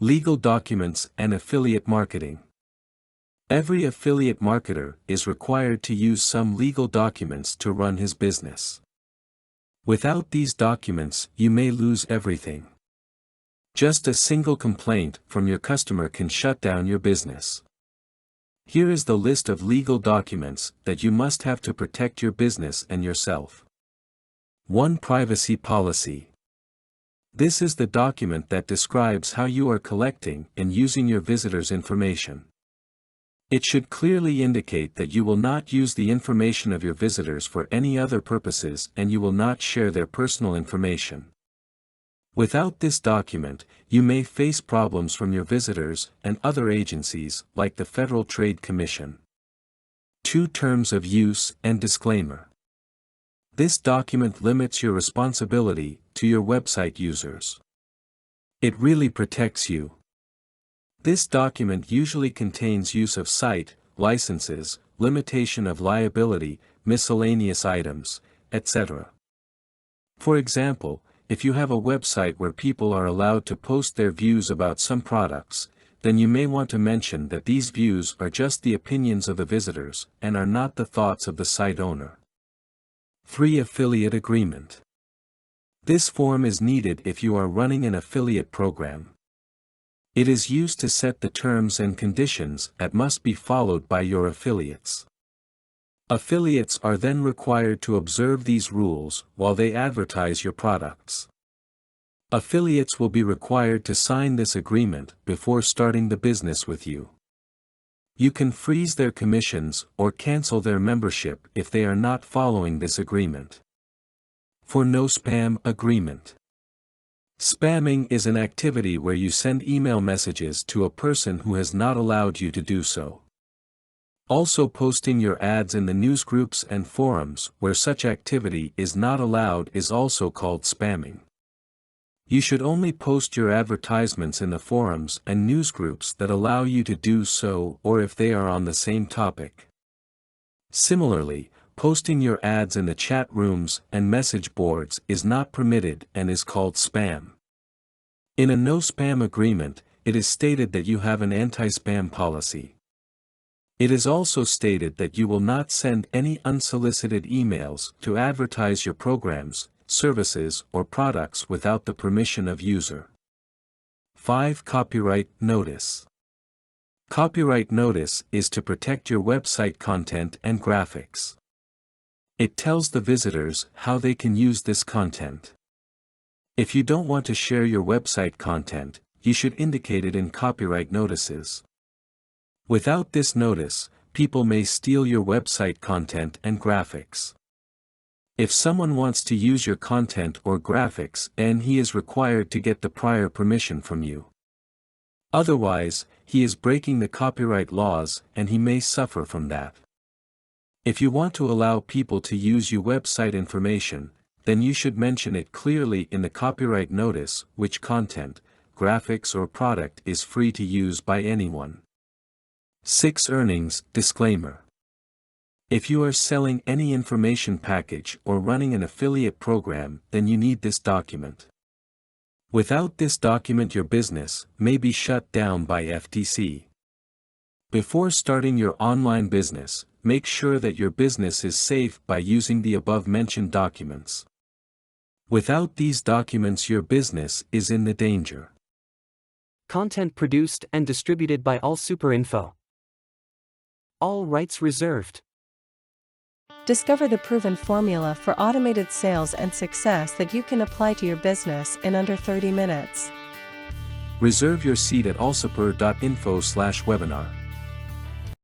Legal documents and affiliate marketing. Every affiliate marketer is required to use some legal documents to run his business. Without these documents, you may lose everything. Just a single complaint from your customer can shut down your business. Here is the list of legal documents that you must have to protect your business and yourself. 1. Privacy policy. This is the document that describes how you are collecting and using your visitors' information. It should clearly indicate that you will not use the information of your visitors for any other purposes and you will not share their personal information. Without this document, you may face problems from your visitors and other agencies like the Federal Trade Commission. 2. Terms of use and disclaimer. This document limits your responsibility to your website users. It really protects you. This document usually contains use of site, licenses, limitation of liability, miscellaneous items, etc. For example, if you have a website where people are allowed to post their views about some products, then you may want to mention that these views are just the opinions of the visitors and are not the thoughts of the site owner. 3. Affiliate agreement. This form is needed if you are running an affiliate program. It is used to set the terms and conditions that must be followed by your affiliates. Affiliates are then required to observe these rules while they advertise your products. Affiliates will be required to sign this agreement before starting the business with you. You can freeze their commissions or cancel their membership if they are not following this agreement. 4. No spam agreement. Spamming is an activity where you send email messages to a person who has not allowed you to do so. Also, posting your ads in the newsgroups and forums where such activity is not allowed is also called spamming. You should only post your advertisements in the forums and newsgroups that allow you to do so or if they are on the same topic. Similarly, posting your ads in the chat rooms and message boards is not permitted and is called spam. In a no-spam agreement, it is stated that you have an anti-spam policy. It is also stated that you will not send any unsolicited emails to advertise your programs, services, or products without the permission of user. 5. Copyright notice. Copyright notice is to protect your website content and graphics. It tells the visitors how they can use this content. If you don't want to share your website content, you should indicate it in copyright notices. Without this notice, people may steal your website content and graphics. If someone wants to use your content or graphics, then he is required to get the prior permission from you. Otherwise, he is breaking the copyright laws and he may suffer from that. If you want to allow people to use your website information, then you should mention it clearly in the copyright notice which content, graphics or product is free to use by anyone. 6. Earnings disclaimer. If you are selling any information package or running an affiliate program, then you need this document. Without this document, your business may be shut down by FTC. Before starting your online business, make sure that your business is safe by using the above-mentioned documents. Without these documents, your business is in the danger. Content produced and distributed by AllSuperInfo. All rights reserved. Discover the proven formula for automated sales and success that you can apply to your business in under 30 minutes. Reserve your seat at allsuper.info/webinar.